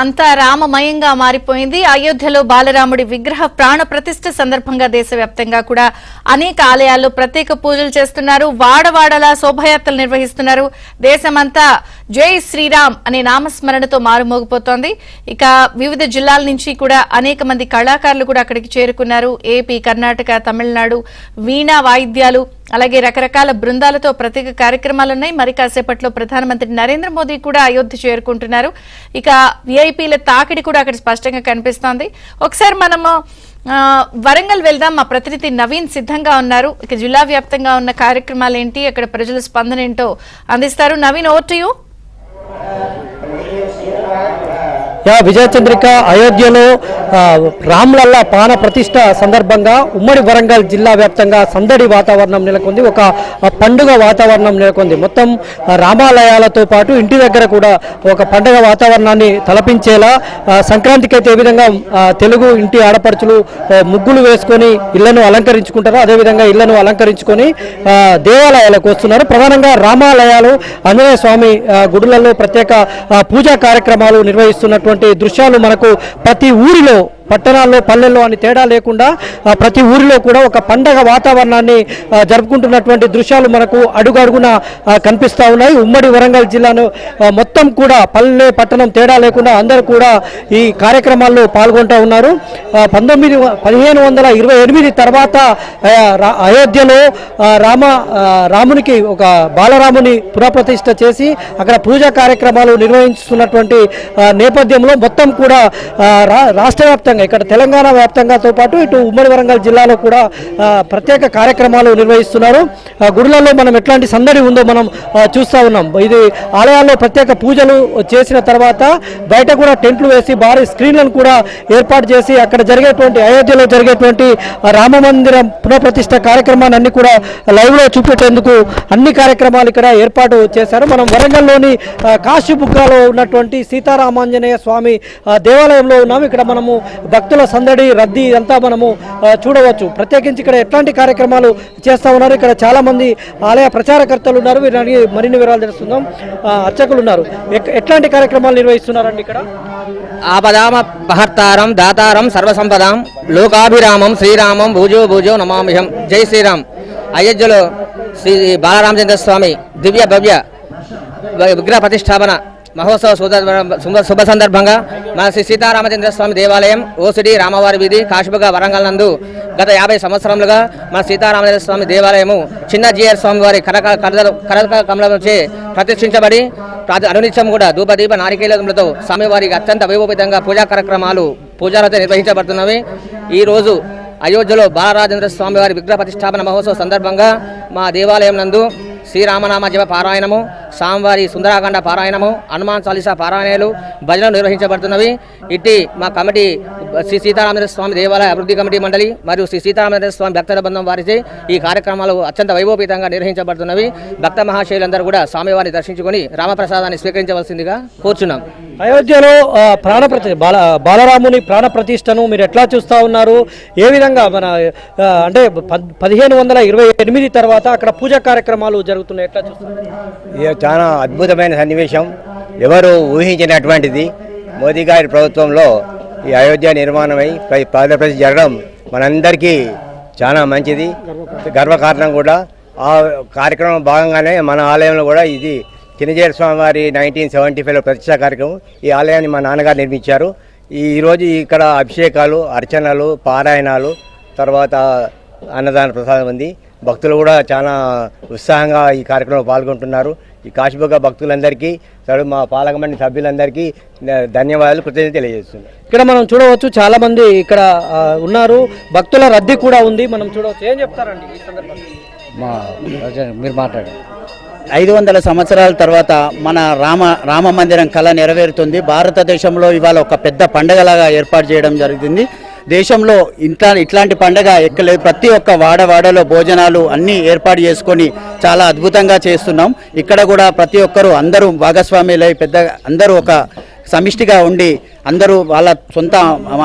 అంతా రామమయంగా మారిపోయింది. అయోధ్యలో బాలరాముడి విగ్రహ ప్రాణ ప్రతిష్ఠ సందర్భంగా దేశవ్యాప్తంగా కూడా అనేక ఆలయాల్లో ప్రత్యేక పూజలు చేస్తున్నారు. వాడవాడలా శోభయాత్రలు నిర్వహిస్తున్నారు. దేశమంతా జై శ్రీరామ్ అనే నామస్మరణతో మారుమోగిపోతోంది. ఇక వివిధ జిల్లాల నుంచి కూడా అనేక మంది కళాకారులు కూడా అక్కడికి చేరుకున్నారు. ఏపీ, కర్ణాటక, తమిళనాడు వీణా వాయిద్యాలు అలాగే రకరకాల బృందాలతో ప్రత్యేక కార్యక్రమాలున్నాయి. మరి కాసేపట్లో ప్రధానమంత్రి నరేంద్ర మోదీ కూడా అయోధ్య చేరుకుంటున్నారు. ఇక విఐపీల తాకిడి కూడా అక్కడ స్పష్టంగా కనిపిస్తోంది. ఒకసారి మనము వరంగల్ వెళ్దాం. మా ప్రతినిధి నవీన్ సిద్ధంగా ఉన్నారు. ఇక జిల్లా వ్యాప్తంగా ఉన్న కార్యక్రమాలు ఏంటి, అక్కడ ప్రజల స్పందన ఏంటో అందిస్తారు. Naveen, over to you. Vijayachandrika, అయోధ్యలో రామ్లల్లా ప్రాణ ప్రతిష్ఠ సందర్భంగా ఉమ్మడి వరంగల్ జిల్లా వ్యాప్తంగా సందడి వాతావరణం నెలకొంది. ఒక పండుగ వాతావరణం నెలకొంది. మొత్తం రామాలయాలతో పాటు ఇంటి దగ్గర కూడా ఒక పండుగ వాతావరణాన్ని తలపించేలా సంక్రాంతికి అయితే ఏ విధంగా తెలుగు ఇంటి ఆడపడుచులు ముగ్గులు వేసుకొని ఇళ్లను అలంకరించుకుంటారో అదేవిధంగా ఇళ్లను అలంకరించుకొని దేవాలయాలకు వస్తున్నారు. ప్రధానంగా రామాలయాలు, ఆంజనేయ స్వామి గుడులలో ప్రత్యేక పూజా కార్యక్రమాలు నిర్వహిస్తున్నటువంటి దృశ్యాలు మనకు ప్రతి ఊరిలో, పట్టణాల్లో, పల్లెల్లో అని తేడా లేకుండా ప్రతి ఊరిలో కూడా ఒక పండగ వాతావరణాన్ని జరుపుకుంటున్నటువంటి దృశ్యాలు మనకు అడుగడుగున కనిపిస్తూ ఉన్నాయి. ఉమ్మడి వరంగల్ జిల్లాను మొత్తం కూడా పల్లె, పట్టణం తేడా లేకుండా అందరూ కూడా ఈ కార్యక్రమాల్లో పాల్గొంటూ ఉన్నారు. 1528 తర్వాత అయోధ్యలో రామునికి ఒక బాలరాముని పునఃప్రతిష్ఠ చేసి అక్కడ పూజా కార్యక్రమాలు నిర్వహిస్తున్నటువంటి నేపథ్యంలో మొత్తం కూడా రాష్ట్ర వ్యాప్తంగా, ఇక్కడ తెలంగాణ వ్యాప్తంగాతో పాటు ఇటు ఉమ్మడి వరంగల్ జిల్లాలో కూడా ప్రత్యేక కార్యక్రమాలు నిర్వహిస్తున్నారు. గుడులలో మనం ఎట్లాంటి సందడి ఉందో మనం చూస్తూ ఉన్నాం. ఇది ఆలయాల్లో ప్రత్యేక పూజలు చేసిన తర్వాత బయట కూడా టెంట్లు వేసి భారీ స్క్రీన్లను కూడా ఏర్పాటు చేసి అక్కడ జరిగేటువంటి, అయోధ్యలో జరిగేటువంటి రామ మందిరం పునఃప్రతిష్ఠ కార్యక్రమాన్ని అన్ని కూడా లైవ్లో చూపెట్టేందుకు అన్ని కార్యక్రమాలు ఇక్కడ ఏర్పాటు చేశారు. మనం వరంగల్లోని కాశీబుగ్గలో ఉన్నటువంటి సీతారామాంజనేయ స్వామి దేవాలయంలో ఉన్నాము. ఇక్కడ మనము భక్తుల సందడి, రద్దీ అంతా మనము చూడవచ్చు. ప్రత్యేకించి ఇక్కడ ఎట్లాంటి కార్యక్రమాలు చేస్తూ ఉన్నారు, ఇక్కడ చాలా మంది ఆలయ ప్రచారకర్తలు ఉన్నారు. వీరిని మరిన్ని వివరాలు తెలుస్తున్నాం. అర్చకులు ఉన్నారు. ఎట్లాంటి కార్యక్రమాలు నిర్వహిస్తున్నారండి ఇక్కడ? ఆపదామ పహర్తారం దాతారం సర్వసంపదాం లోకాభిరామం శ్రీరామం భూజో భూజో నమామిహం. జై శ్రీరామ్. అయోధ్యలో శ్రీ బాలరామచంద్ర స్వామి దివ్య భవ్య విగ్రహ ప్రతిష్టాపన మహోత్సవ శుభ సందర్భంగా మన శ్రీ సీతారామచంద్ర స్వామి దేవాలయం, ఓసిడి రామవారి వీధి, కాశీబుగ్గ, వరంగల్ నందు గత 50 సంవత్సరాలుగా మన సీతారామచంద్ర స్వామి దేవాలయము చిన్న జీఆర్ స్వామి వారి కరక కమలంచే ప్రతిష్ఠించబడి అనునిత్యం కూడా ధూపదీప నారికేలతో స్వామివారికి అత్యంత వైభవపేతంగా పూజా కార్యక్రమాలు పూజలతో నిర్వహించబడుతున్నవి. ఈరోజు అయోధ్యలో బాలరాజేంద్ర స్వామి వారి విగ్రహ ప్రతిష్టాపన మహోత్సవ సందర్భంగా మా దేవాలయం నందు శ్రీరామనామ జప పారాయణము, స్వామివారి సుందరాఖండ పారాయణము, హనుమాన్ చాలీసా పారాయణలు, భజనలు నిర్వహించబడుతున్నవి. ఇట్టి మా కమిటీ శ్రీ సీతారామచంద్ర స్వామి దేవాలయ అభివృద్ధి కమిటీ మండలి మరియు శ్రీ సీతారామచంద్ర స్వామి భక్తుల బృందం వారిచే ఈ కార్యక్రమాలు అత్యంత వైభవపేతంగా నిర్వహించబడుతున్నవి. భక్త మహాశయులందరూ కూడా స్వామివారిని దర్శించుకొని రామప్రసాదాన్ని స్వీకరించవలసిందిగా కోరుచున్నాం. అయోధ్యలో బాలరాముని ప్రాణ ప్రతిష్టను మీరు ఎట్లా చూస్తూ ఉన్నారు? ఏ విధంగా మన అంటే 1528 తర్వాత అక్కడ పూజా కార్యక్రమాలు జరుగుతున్నాయి, ఎట్లా చూస్తున్నారు? చాలా అద్భుతమైన సన్నివేశం. ఎవరు ఊహించినటువంటిది. మోదీ గారి ప్రభుత్వంలో ఈ అయోధ్య నిర్మాణమై ప్రాణప్రతిష్ఠ జరగడం మనందరికీ చాలా మంచిది, గర్వకారణం కూడా. ఆ కార్యక్రమం భాగంగానే మన ఆలయంలో కూడా ఇది చిన్నజీఆర్ స్వామి వారి 1975లో ప్రతిష్ఠా కార్యక్రమం. ఈ ఆలయాన్ని మా నాన్నగారు నిర్మించారు. ఈరోజు ఇక్కడ అభిషేకాలు, అర్చనలు, పారాయణాలు, తర్వాత అన్నదాన ప్రసాదం ఉంది. భక్తులు కూడా చాలా ఉత్సాహంగా ఈ కార్యక్రమంలో పాల్గొంటున్నారు. ఈ కాశీబుగ్గ భక్తులందరికీ, మా పాలక మండలి సభ్యులందరికీ ధన్యవాదాలు, కృతజ్ఞతలు తెలియజేస్తున్నారు. ఇక్కడ మనం చూడవచ్చు చాలా మంది ఇక్కడ ఉన్నారు. భక్తుల రద్దీ కూడా ఉంది, మనం చూడవచ్చు. ఏం చెప్తారండి ఈ సందర్భంగా? మీరు మాట్లాడండి. 500 సంవత్సరాల తర్వాత మన రామ మందిరం కళ నెరవేరుతుంది. భారతదేశంలో ఇవాళ ఒక పెద్ద పండగలాగా ఏర్పాటు చేయడం జరుగుతుంది. దేశంలో ఇట్లాంటి పండగ ఎక్కలేదు. ప్రతి ఒక్క వాడవాడలో భోజనాలు అన్నీ ఏర్పాటు చేసుకొని చాలా అద్భుతంగా చేస్తున్నాం. ఇక్కడ కూడా ప్రతి ఒక్కరూ అందరూ భాగస్వామ్యులై అందరూ ఒక సమిష్టిగా ఉండి అందరూ వాళ్ళ సొంత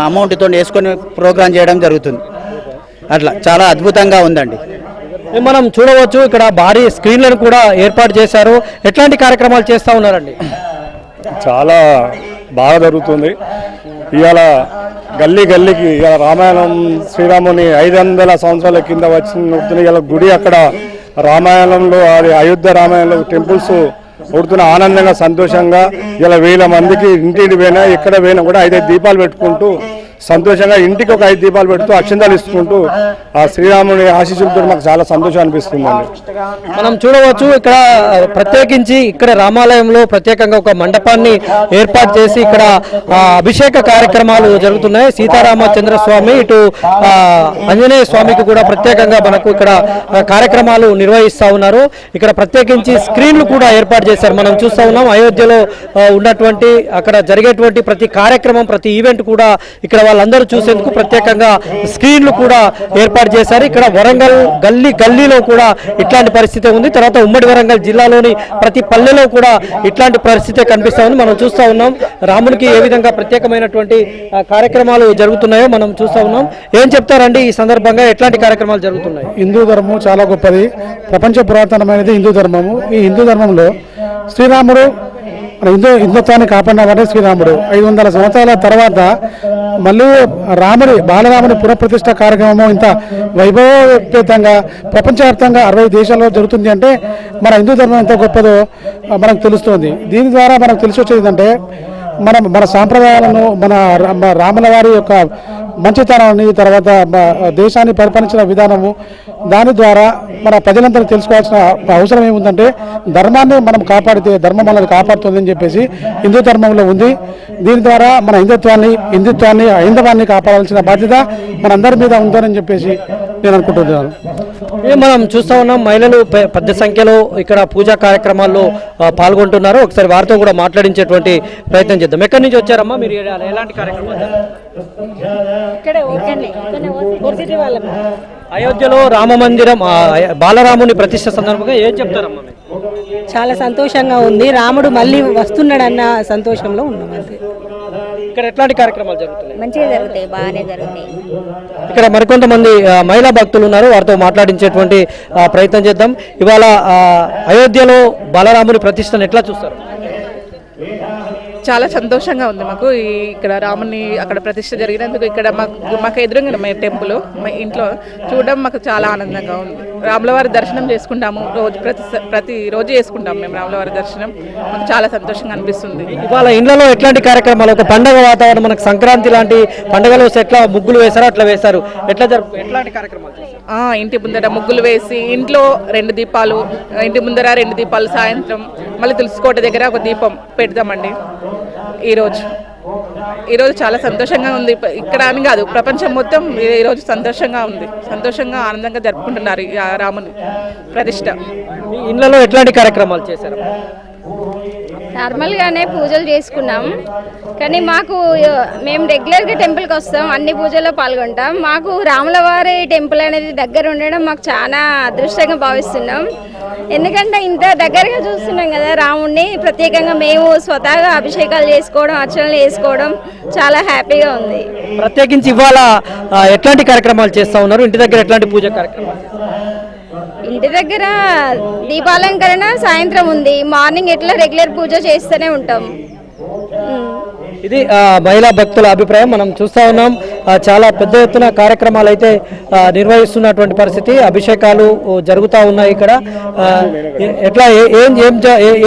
అమౌంట్తో వేసుకొని ప్రోగ్రాం చేయడం జరుగుతుంది. అట్లా చాలా అద్భుతంగా ఉందండి. మనం చూడవచ్చు ఇక్కడ భారీ స్క్రీన్లను కూడా ఏర్పాటు చేశారు. ఎట్లాంటి కార్యక్రమాలు చేస్తూ ఉన్నారండి? చాలా బాగా జరుగుతుంది. ఇవాళ గల్లీ గల్లీకి ఇవాళ రామాయణం శ్రీరాముని 500 సంవత్సరాల కింద వచ్చిన ఇవాళ గుడి అక్కడ రామాయణంలో అది అయోధ్య రామాయణంలో టెంపుల్స్ ఉడుతున్న ఆనందంగా సంతోషంగా ఇలా 1000 మందికి ఇంటికి పోయినా ఎక్కడ పోయినా కూడా 5 దీపాలు పెట్టుకుంటూ సంతోషంగా ఇంటికి ఒక 5 దీపాలు పెడుతూ అక్షంతాలు ఇస్తుంటూ ఆ శ్రీరాముని ఆశీస్సులతో మాకు చాలా సంతోషం అనిపిస్తుందండి. మనం చూడవచ్చు ఇక్కడ ప్రత్యేకించి ఇక్కడ రామాలయంలో ప్రత్యేకంగా ఒక మండపాన్ని ఏర్పాటు చేసి ఇక్కడ అభిషేక కార్యక్రమాలు జరుగుతున్నాయి. సీతారామచంద్ర స్వామి ఇటు ఆంజనేయ స్వామికి కూడా ప్రత్యేకంగా మనకు ఇక్కడ కార్యక్రమాలు నిర్వహిస్తూ ఉన్నారు. ఇక్కడ ప్రత్యేకించి స్క్రీన్లు కూడా ఏర్పాటు చేశారు. మనం చూస్తూ ఉన్నాం అయోధ్యలో ఉన్నటువంటి అక్కడ జరిగేటువంటి ప్రతి కార్యక్రమం ప్రతి ఈవెంట్ కూడా ఇక్కడ వాళ్ళందరూ చూసేందుకు ప్రత్యేకంగా స్క్రీన్లు కూడా ఏర్పాటు చేశారు. ఇక్కడ వరంగల్ గల్లీలో కూడా ఇట్లాంటి పరిస్థితి ఉంది. తర్వాత ఉమ్మడి వరంగల్ జిల్లాలోని ప్రతి పల్లెలో కూడా ఇట్లాంటి పరిస్థితి కనిపిస్తా ఉంది. మనం చూస్తూ ఉన్నాం రామునికి ఏ విధంగా ప్రత్యేకమైనటువంటి కార్యక్రమాలు జరుగుతున్నాయో మనం చూస్తూ ఉన్నాం. ఏం చెప్తారండి ఈ సందర్భంగా ఎట్లాంటి కార్యక్రమాలు జరుగుతున్నాయి? హిందూ ధర్మం చాలా గొప్పది. ప్రపంచ పురాతనమైనది హిందూ ధర్మము. ఈ హిందూ ధర్మంలో శ్రీరాముడు హిందుత్వాన్ని కాపాడినవాడే శ్రీరాముడు. 500 సంవత్సరాల తర్వాత మళ్ళీ బాలరాముని పునఃప్రతిష్ఠ కార్యక్రమం ఇంత వైభవోపేతంగా ప్రపంచవ్యాప్తంగా 60 దేశాల్లో జరుగుతుంది అంటే మన హిందూ ధర్మం ఎంత గొప్పదో మనకు తెలుస్తుంది. దీని ద్వారా మనకు తెలిసి వచ్చేది ఏంటంటే మన సాంప్రదాయాలను మన రాముల వారి యొక్క మంచితనాన్ని తర్వాత దేశాన్ని పరిపాలించిన విధానము దాని ద్వారా మన ప్రజలందరూ తెలుసుకోవాల్సిన అవసరం ఏముందంటే ధర్మాన్ని మనం కాపాడితే ధర్మం మనల్ని కాపాడుతుందని చెప్పేసి హిందూ ధర్మంలో ఉంది. దీని ద్వారా మన హిందుత్వాన్ని హైందవాన్ని కాపాడాల్సిన బాధ్యత మనందరి మీద ఉందని చెప్పేసి నేను అనుకుంటున్నాను. మనం చూస్తూ ఉన్నాం మహిళలు పెద్ద సంఖ్యలో ఇక్కడ పూజా కార్యక్రమాల్లో పాల్గొంటున్నారు. ఒకసారి వారితో కూడా మాట్లాడించేటువంటి ప్రయత్నం చేద్దాం. ఎక్కడి నుంచి వచ్చారమ్మా మీరు? ఎలాంటి కార్యక్రమాలు? అయోధ్యలో రామ మందిరం బాలరాముని ప్రతిష్ఠ సందర్భంగా ఏం చెప్తారమ్మా? చాలా సంతోషంగా ఉంది. రాముడు మళ్ళీ వస్తున్నాడన్న సంతోషంలో ఉన్నాం అంతే. ఇక్కడ ఎట్లాంటి కార్యక్రమాలు జరుగుతున్నాయి? మంచిగా జరుగుతాయి, బాగానే జరుగుతాయి. ఇక్కడ మరికొంతమంది మహిళా భక్తులు ఉన్నారు, వారితో మాట్లాడించేటువంటి ప్రయత్నం చేద్దాం. ఇవాళ అయోధ్యలో బాలరాముని ప్రతిష్టను ఎట్లా చూస్తారు? చాలా సంతోషంగా ఉంది మాకు. ఇక్కడ రాముని అక్కడ ప్రతిష్ఠ జరిగినందుకు ఇక్కడ మాకు ఎదురుగా మా టెంపుల్ మా ఇంట్లో చూడడం మాకు చాలా ఆనందంగా ఉంది. రాములవారి దర్శనం చేసుకుంటాము ప్రతిరోజు చేసుకుంటాము మేము రాములవారి దర్శనం. మాకు చాలా సంతోషంగా అనిపిస్తుంది. ఇవాళ ఇండ్లలో ఎట్లాంటి కార్యక్రమాలు? ఒక పండగ వాతావరణం, మనకు సంక్రాంతి లాంటి పండుగలు వస్తే ఎట్లా ముగ్గులు వేశారో అట్లా వేశారు, ఎట్లాంటి కార్యక్రమాలు? ఇంటి ముందర ముగ్గులు వేసి ఇంట్లో 2 దీపాలు, ఇంటి ముందర 2 దీపాలు, సాయంత్రం మళ్ళీ తులసికోట దగ్గర ఒక దీపం పెడతామండి. ఈరోజు చాలా సంతోషంగా ఉంది. ఇక్కడ అని కాదు, ప్రపంచం మొత్తం ఈరోజు సంతోషంగా ఉంది. సంతోషంగా ఆనందంగా జరుపుకుంటున్నారు రాముని ప్రతిష్ట. ఇళ్లలో ఎట్లాంటి కార్యక్రమాలు చేశారు? నార్మల్గానే పూజలు చేసుకున్నాం, కానీ మేము రెగ్యులర్గా టెంపుల్కి వస్తాం, అన్ని పూజల్లో పాల్గొంటాం. మాకు రాములవారి టెంపుల్ అనేది దగ్గర ఉండడం మాకు చాలా అదృష్టంగా భావిస్తున్నాం. ఎందుకంటే ఇంత దగ్గరగా చూస్తున్నాం కదా రాముడిని. ప్రత్యేకంగా మేము స్వతహాగా అభిషేకాలు చేసుకోవడం, అర్చనలు చేసుకోవడం చాలా హ్యాపీగా ఉంది. ప్రత్యేకించి ఇవాళ ఎట్లాంటి కార్యక్రమాలు చేస్తూ ఉన్నారు? ఇంటి దగ్గర ఎట్లాంటి పూజ కార్యక్రమాలు? ఇంటి దగ్గర దీపాలంకరణ సాయంత్రం ఉంది. మార్నింగ్ ఎట్లా రెగ్యులర్ పూజ చేస్తూనే ఉంటాం. ఇది మహిళా భక్తుల అభిప్రాయం. మనం చూస్తూ ఉన్నాం చాలా పెద్ద ఎత్తున కార్యక్రమాలు అయితే నిర్వహిస్తున్నటువంటి పరిస్థితి. అభిషేకాలు జరుగుతూ ఉన్నాయి ఇక్కడ. ఎట్లా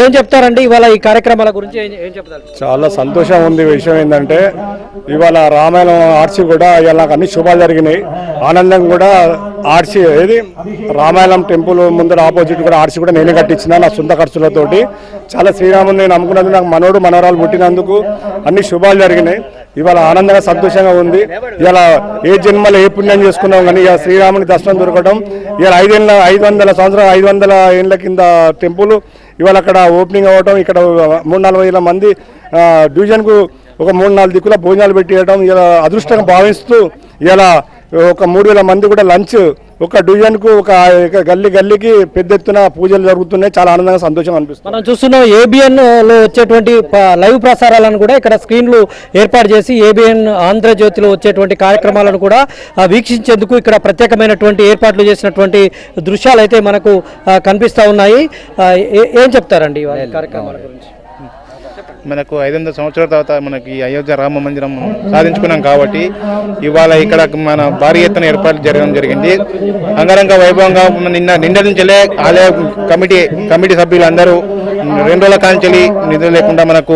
ఏం చెప్తారండి ఇవాళ ఈ కార్యక్రమాల గురించి? ఏం చెప్తారు? చాలా సంతోషం ఉంది. విషయం ఏంటంటే ఇవాళ రామాయణం ఆర్చి కూడా ఇలా అన్ని శుభాలు జరిగినాయి. ఆనందం కూడా ఆర్చి రామాయణం టెంపుల్ ముందర ఆపోజిట్ కూడా ఆర్చి కూడా నేనే కట్టించిన నా సొంత ఖర్చులతోటి. చాలా శ్రీరాముని నేను నమ్ముకున్నందుకు, నాకు మనోడు మనవరాలు పుట్టినందుకు అన్ని శుభాలు జరిగినాయి. ఇవాళ ఆనందంగా సంతోషంగా ఉంది. ఇలా ఏ జన్మలో ఏ పుణ్యం చేసుకున్నాం కానీ ఇక శ్రీరాముని దర్శనం దొరకడం. ఇలా 500 సంవత్సరాలు 500 ఏళ్ళ కింద టెంపుల్ ఇవాళ అక్కడ ఓపెనింగ్ అవ్వటం. ఇక్కడ 3-4 వేల మంది డివిజన్కు ఒక 3-4 దిక్కుల భోజనాలు పెట్టియడం ఇలా అదృష్టంగా భావిస్తూ ఇలా ఒక 3000 మంది కూడా లంచ్ ఒక డివిజన్కు ఒక గల్లీకి పెద్ద ఎత్తున పూజలు జరుగుతున్నాయి. చాలా ఆనందంగా సంతోషంగా అనిపిస్తుంది. మనం చూస్తున్నాం ABN లో వచ్చేటువంటి లైవ్ ప్రసారాలను కూడా ఇక్కడ స్క్రీన్లు ఏర్పాటు చేసి ABN ఆంధ్రజ్యోతిలో వచ్చేటువంటి కార్యక్రమాలను కూడా వీక్షించేందుకు ఇక్కడ ప్రత్యేకమైనటువంటి ఏర్పాట్లు చేసినటువంటి దృశ్యాలు అయితే మనకు కనిపిస్తూ ఉన్నాయి. ఏం చెప్తారండి కార్యక్రమాల గురించి? మనకు 500 సంవత్సరాల తర్వాత మనకి అయోధ్య రామ మందిరం సాధించుకున్నాం కాబట్టి ఇవాళ ఇక్కడ మన భారీ ఎత్తున ఏర్పాట్లు జరగడం జరిగింది. అంగరంగ వైభవంగా నిన్న నుంచే ఆలయ కమిటీ సభ్యులందరూ 2 రోజుల కాంచెలి నిధులు లేకుండా మనకు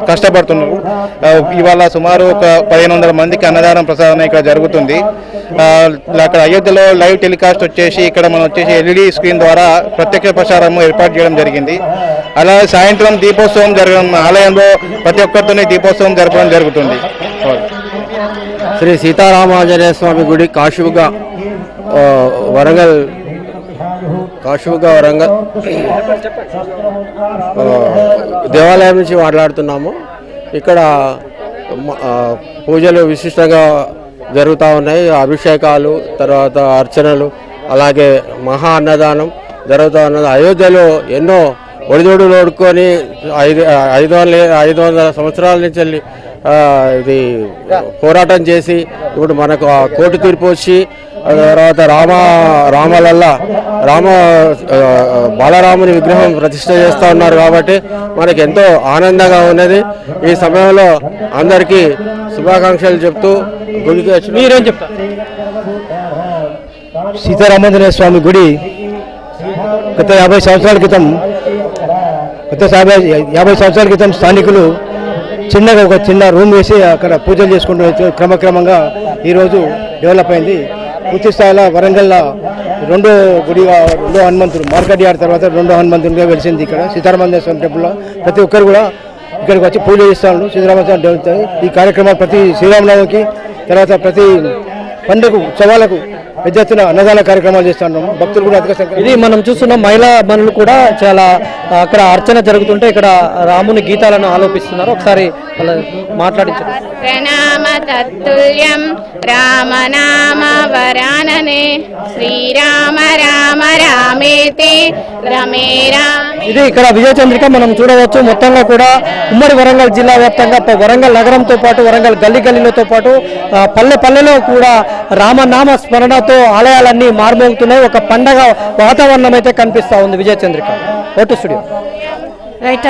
కష్టపడుతున్నారు. ఇవాళ సుమారు ఒక 1500 మందికి అన్నదానం ప్రసాదం ఇక్కడ జరుగుతుంది. అక్కడ అయోధ్యలో లైవ్ టెలికాస్ట్ వచ్చేసి ఇక్కడ మనం వచ్చేసి LED స్క్రీన్ ద్వారా ప్రత్యక్ష ప్రసారం ఏర్పాటు చేయడం జరిగింది. అలా సాయంత్రం దీపోత్సవం జరగడం ఆలయంలో ప్రతి ఒక్కరితోనే దీపోత్సవం జరపడం జరుగుతుంది. శ్రీ సీతారామాంజనేయ స్వామి గుడి కాశువుగా వరంగల్ దేవాలయం నుంచి మాట్లాడుతున్నాము. ఇక్కడ పూజలు విశిష్టంగా జరుగుతూ ఉన్నాయి. అభిషేకాలు, తర్వాత అర్చనలు, అలాగే మహా అన్నదానం జరుగుతూ ఉన్నది. అయోధ్యలో ఎన్నో ఒడిదొడులు ఓడుకొని 500 సంవత్సరాల నుంచి ఇది పోరాటం చేసి ఇప్పుడు మనకు కోర్టు తీర్పు వచ్చి తర్వాత బాలరాముని విగ్రహం ప్రతిష్ఠ చేస్తూ ఉన్నారు కాబట్టి మనకి ఎంతో ఆనందంగా ఉన్నది. ఈ సమయంలో అందరికీ శుభాకాంక్షలు చెప్తూ గుడికి వచ్చి మీరేం చెప్తారు? సీతారామాంజనేయ స్వామి గుడి గత 50 సంవత్సరాల క్రితం స్థానికులు చిన్నగా ఒక చిన్న రూమ్ వేసి అక్కడ పూజలు చేసుకుంటూ క్రమక్రమంగా ఈరోజు డెవలప్ అయింది. పూర్తి స్థాయిలో వరంగల్లో రెండో హనుమంతుడు మార్కెట్ యార్డ్ తర్వాత రెండో హనుమంతుడిగా వెలిసింది. ఇక్కడ సీతారామాంజనేయ స్వామి టెంపుల్లో ప్రతి ఒక్కరు కూడా ఇక్కడికి వచ్చి పూజ చేస్తాను. సీతారామాంజనేయ జరుగుతాయి ఈ కార్యక్రమాలు ప్రతి శ్రీరామనవమికి తర్వాత ప్రతి పండుగ ఉత్సవాలకు పెద్ద ఎత్తున అన్నదాన కార్యక్రమాలు చేస్తున్నాము. భక్తులు కూడా అధిక సంఖ్య. ఇది మనం చూస్తున్న మహిళా మనులు కూడా చాలా అక్కడ అర్చన జరుగుతుంటే ఇక్కడ రాముని గీతాలను ఆలోపిస్తున్నారు. ఒకసారి మాట్లాడించారు. ప్రణామ తత్తుల్యం రామనామ వరాననే శ్రీరామ రామ రామేతి రమే రామే. ఇది ఇక్కడ విజయచంద్రిక మనం చూడవచ్చు. మొత్తంగా కూడా ఉమ్మడి వరంగల్ జిల్లా వ్యాప్తంగా వరంగల్ నగరంతో పాటు వరంగల్ గల్లీలతో పాటు పల్లెలో కూడా రామనామ స్మరణతో ఆలయాలన్నీ మార్మోగుతున్నాయి. ఒక పండగ వాతావరణం అయితే కనిపిస్తా ఉంది. Vijayachandrika, vote studio. రైట్.